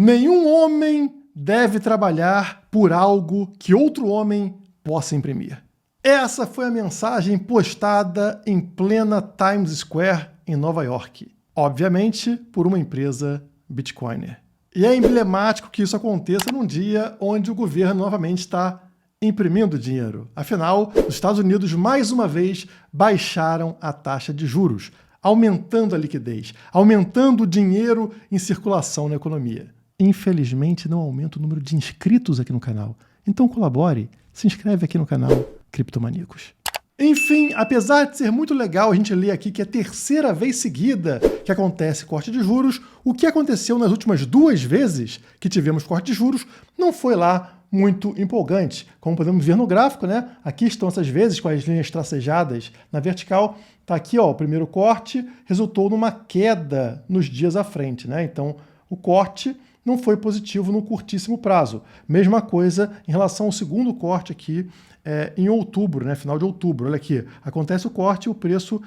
Nenhum homem deve trabalhar por algo que outro homem possa imprimir. Essa foi a mensagem postada em plena Times Square, em Nova York. Obviamente, por uma empresa Bitcoiner. E é emblemático que isso aconteça num dia onde o governo novamente está imprimindo dinheiro. Afinal, os Estados Unidos, mais uma vez, baixaram a taxa de juros, aumentando a liquidez, aumentando o dinheiro em circulação na economia. Infelizmente, não aumenta o número de inscritos aqui no canal. Então colabore, se inscreve aqui no canal Criptomaníacos. Enfim, apesar de ser muito legal a gente ler aqui que é a terceira vez seguida que acontece corte de juros, o que aconteceu nas últimas 2 vezes que tivemos corte de juros não foi lá muito empolgante. Como podemos ver no gráfico, né? Aqui estão essas vezes com as linhas tracejadas na vertical. Tá aqui, ó, o primeiro corte resultou numa queda nos dias à frente, né? Então, o corte não foi positivo no curtíssimo prazo. Mesma coisa em relação ao segundo corte aqui em outubro, né? Final de outubro. Olha aqui, acontece o corte e o preço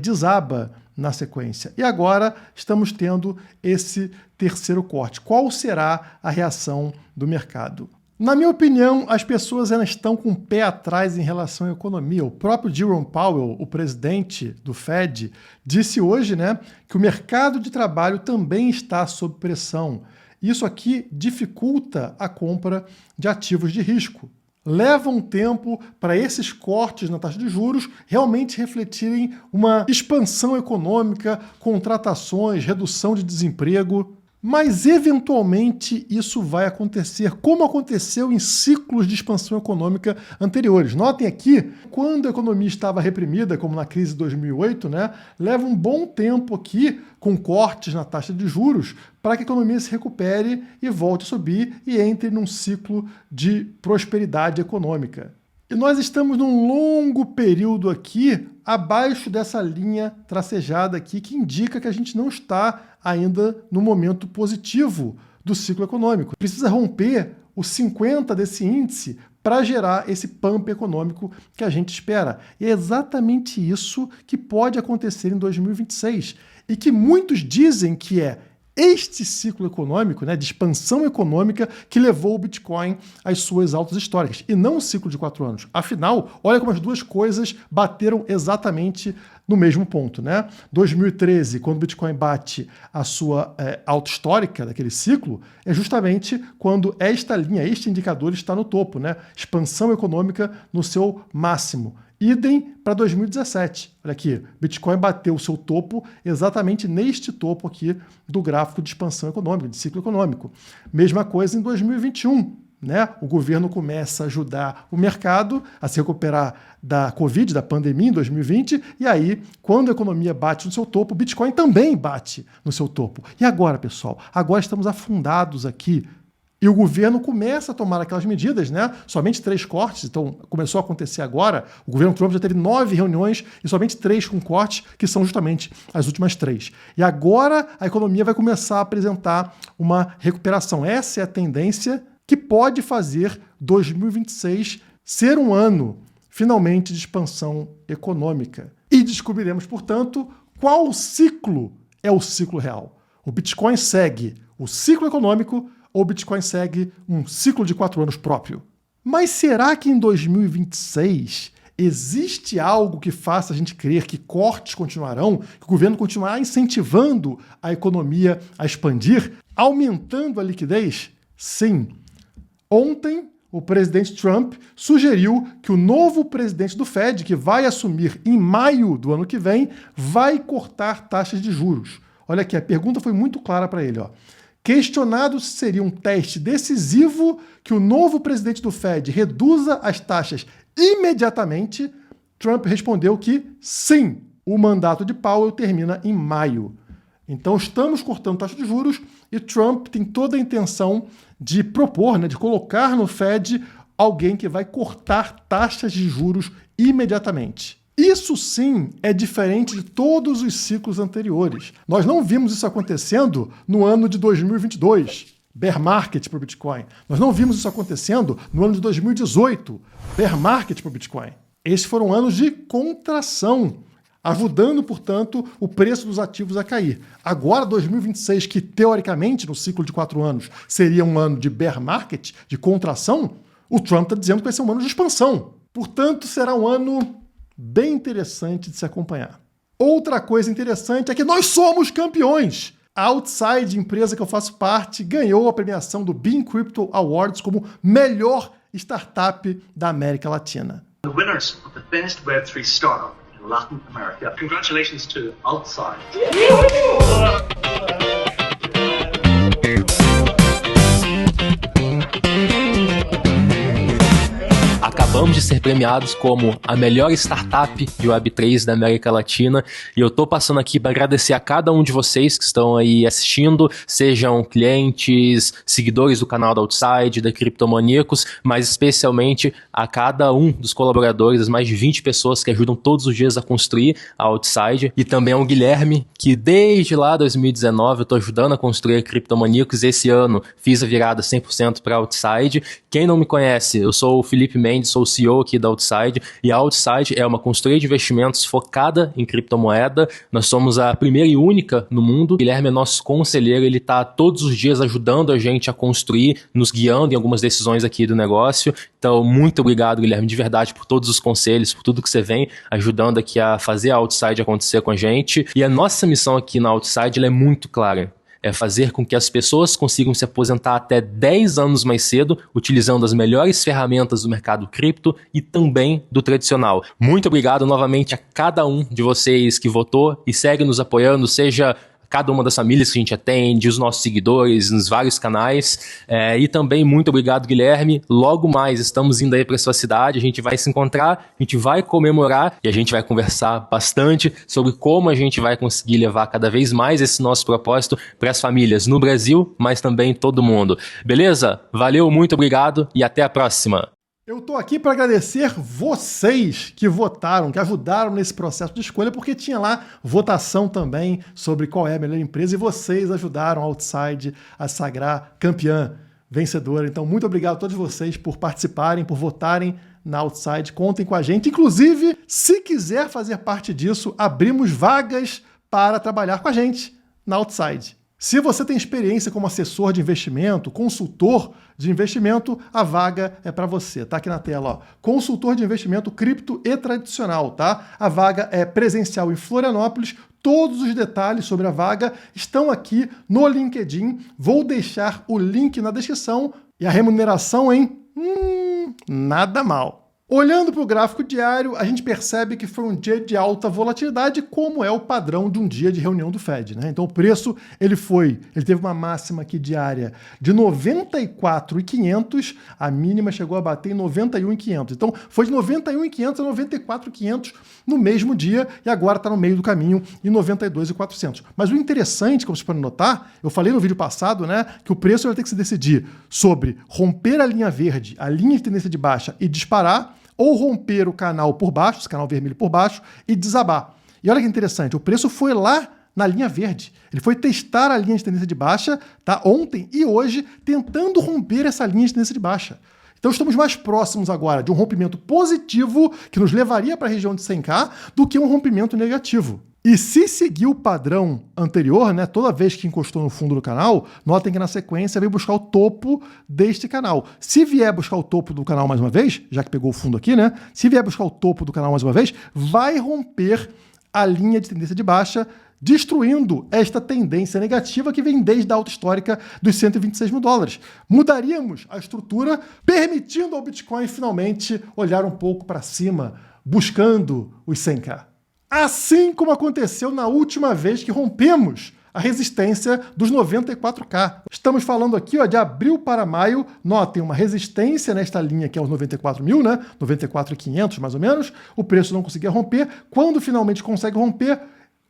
desaba na sequência. E agora estamos tendo esse terceiro corte. Qual será a reação do mercado? Na minha opinião, as pessoas ainda estão com o pé atrás em relação à economia. O próprio Jerome Powell, o presidente do Fed, disse hoje, né, que o mercado de trabalho também está sob pressão. Isso aqui dificulta a compra de ativos de risco. Leva um tempo para esses cortes na taxa de juros realmente refletirem uma expansão econômica, contratações, redução de desemprego. Mas, eventualmente, isso vai acontecer, como aconteceu em ciclos de expansão econômica anteriores. Notem aqui, quando a economia estava reprimida, como na crise de 2008, né, leva um bom tempo aqui, com cortes na taxa de juros, para que a economia se recupere e volte a subir e entre num ciclo de prosperidade econômica. E nós estamos num longo período aqui, abaixo dessa linha tracejada aqui, que indica que a gente não está ainda no momento positivo do ciclo econômico. Precisa romper os 50 desse índice para gerar esse pump econômico que a gente espera. E é exatamente isso que pode acontecer em 2026 e que muitos dizem que é este ciclo econômico, né, de expansão econômica que levou o Bitcoin às suas altas históricas, e não um ciclo de 4 anos. Afinal, olha como as duas coisas bateram exatamente no mesmo ponto, né? 2013, quando o Bitcoin bate a sua alta histórica daquele ciclo, é justamente quando esta linha, este indicador está no topo, né? Expansão econômica no seu máximo. Idem para 2017. Olha aqui, Bitcoin bateu o seu topo exatamente neste topo aqui do gráfico de expansão econômica, de ciclo econômico. Mesma coisa em 2021. Né? O governo começa a ajudar o mercado a se recuperar da Covid, da pandemia em 2020, e aí, quando a economia bate no seu topo, o Bitcoin também bate no seu topo. E agora, pessoal? Agora estamos afundados aqui. E o governo começa a tomar aquelas medidas, né? Somente 3 cortes, então começou a acontecer agora. O governo Trump já teve 9 reuniões e somente 3 com cortes, que são justamente as últimas 3. E agora a economia vai começar a apresentar uma recuperação. Essa é a tendência que pode fazer 2026 ser um ano, finalmente, de expansão econômica. E descobriremos, portanto, qual ciclo é o ciclo real. O Bitcoin segue o ciclo econômico ou o Bitcoin segue um ciclo de 4 anos próprio? Mas será que em 2026 existe algo que faça a gente crer que cortes continuarão, que o governo continuará incentivando a economia a expandir, aumentando a liquidez? Sim. Ontem, o presidente Trump sugeriu que o novo presidente do Fed, que vai assumir em maio do ano que vem, vai cortar taxas de juros. Olha aqui, a pergunta foi muito clara para ele, ó. Questionado se seria um teste decisivo que o novo presidente do Fed reduza as taxas imediatamente, Trump respondeu que sim, o mandato de Powell termina em maio. Então estamos cortando taxa de juros e Trump tem toda a intenção de propor, né, de colocar no Fed alguém que vai cortar taxas de juros imediatamente. Isso sim é diferente de todos os ciclos anteriores. Nós não vimos isso acontecendo no ano de 2022, bear market para o Bitcoin. Nós não vimos isso acontecendo no ano de 2018, bear market para o Bitcoin. Esses foram anos de contração. ajudando, portanto, o preço dos ativos a cair. Agora, 2026, que teoricamente, no ciclo de 4 anos, seria um ano de bear market, de contração, o Trump está dizendo que vai ser um ano de expansão. Portanto, será um ano bem interessante de se acompanhar. Outra coisa interessante é que nós somos campeões. A Outside, empresa que eu faço parte, ganhou a premiação do Bean Crypto Awards como melhor startup da América Latina. The winners of the best Web3 startup in Latin America. Congratulations to Outside. Acabamos de ser premiados como a melhor startup de Web3 da América Latina e eu tô passando aqui para agradecer a cada um de vocês que estão aí assistindo, sejam clientes, seguidores do canal da Outside, da Criptomaníacos, mas especialmente a cada um dos colaboradores, as mais de 20 pessoas que ajudam todos os dias a construir a Outside, e também ao Guilherme, que desde lá 2019 eu tô ajudando a construir a Criptomaníacos. Esse ano fiz a virada 100% para Outside. Quem não me conhece, eu sou o Felipe Mendes, sou o CEO aqui da Outside, e a Outside é uma consultoria de investimentos focada em criptomoeda. Nós somos a primeira e única no mundo. O Guilherme é nosso conselheiro, ele está todos os dias ajudando a gente a construir, nos guiando em algumas decisões aqui do negócio. Então, muito obrigado, Guilherme, de verdade, por todos os conselhos, por tudo que você vem ajudando aqui a fazer a Outside acontecer com a gente. E a nossa missão aqui na Outside, ela é muito clara. É fazer com que as pessoas consigam se aposentar até 10 anos mais cedo, utilizando as melhores ferramentas do mercado cripto e também do tradicional. Muito obrigado novamente a cada um de vocês que votou e segue nos apoiando, seja cada uma das famílias que a gente atende, os nossos seguidores nos vários canais, e também muito obrigado, Guilherme. Logo mais estamos indo aí para sua cidade, a gente vai se encontrar, a gente vai comemorar e a gente vai conversar bastante sobre como a gente vai conseguir levar cada vez mais esse nosso propósito para as famílias no Brasil, mas também em todo mundo. Beleza? Valeu, muito obrigado e até a próxima. Eu estou aqui para agradecer vocês que votaram, que ajudaram nesse processo de escolha, porque tinha lá votação também sobre qual é a melhor empresa e vocês ajudaram a Outside a sagrar campeã, vencedora. Então, muito obrigado a todos vocês por participarem, por votarem na Outside. Contem com a gente. Inclusive, se quiser fazer parte disso, abrimos vagas para trabalhar com a gente na Outside. Se você tem experiência como assessor de investimento, consultor de investimento, a vaga é para você. Tá aqui na tela, ó. Consultor de investimento cripto e tradicional, tá? A vaga é presencial em Florianópolis. Todos os detalhes sobre a vaga estão aqui no LinkedIn. Vou deixar o link na descrição. E a remuneração, hein? Nada mal. Olhando para o gráfico diário, a gente percebe que foi um dia de alta volatilidade, como é o padrão de um dia de reunião do Fed, né? Então o preço ele teve uma máxima aqui diária de 94.500, a mínima chegou a bater em 91.500. Então foi de 91.500 a 94.500 no mesmo dia e agora está no meio do caminho em 92.400. Mas o interessante, como vocês podem notar, eu falei no vídeo passado, né, que o preço vai ter que se decidir sobre romper a linha verde, a linha de tendência de baixa e disparar, ou romper o canal por baixo, esse canal vermelho por baixo, e desabar. E olha que interessante, o preço foi lá na linha verde. Ele foi testar a linha de tendência de baixa, tá, ontem e hoje, tentando romper essa linha de tendência de baixa. Então estamos mais próximos agora de um rompimento positivo que nos levaria para a região de 100K do que um rompimento negativo. E se seguir o padrão anterior, né, toda vez que encostou no fundo do canal, notem que na sequência vem buscar o topo deste canal. Se vier buscar o topo do canal mais uma vez, já que pegou o fundo aqui, né? Se vier buscar o topo do canal mais uma vez, vai romper a linha de tendência de baixa, destruindo esta tendência negativa que vem desde a alta histórica dos 126 mil dólares. Mudaríamos a estrutura, permitindo ao Bitcoin finalmente olhar um pouco para cima, buscando os 100K. Assim como aconteceu na última vez que rompemos a resistência dos 94K. Estamos falando aqui, ó, de abril para maio. Notem uma resistência nesta linha que é os 94 mil, né? 94.500 mais ou menos. O preço não conseguia romper. Quando finalmente consegue romper,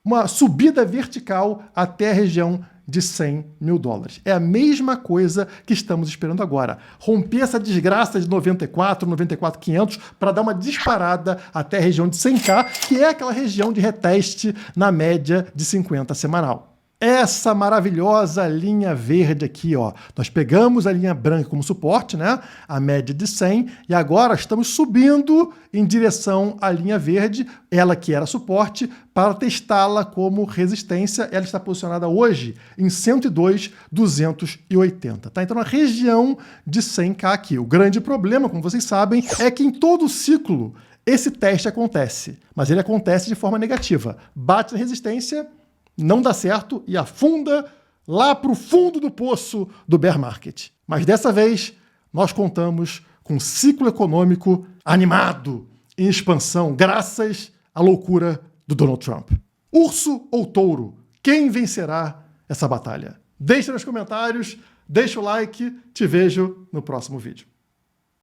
uma subida vertical até a região de 100 mil dólares. É a mesma coisa que estamos esperando agora. Romper essa desgraça de 94.500 para dar uma disparada até a região de 100K, que é aquela região de reteste na média de 50 semanal. essa maravilhosa linha verde aqui, ó. Nós pegamos a linha branca como suporte, né? A média de 100, e agora estamos subindo em direção à linha verde, ela que era suporte, para testá-la como resistência. Ela está posicionada hoje em 102,280, tá? Então, na região de 100K aqui. O grande problema, como vocês sabem, é que em todo ciclo esse teste acontece, mas ele acontece de forma negativa. Bate na resistência, não dá certo e afunda lá para o fundo do poço do bear market. Mas dessa vez, nós contamos com um ciclo econômico animado, em expansão, graças à loucura do Donald Trump. Urso ou touro? Quem vencerá essa batalha? Deixe nos comentários, deixa o like, te vejo no próximo vídeo.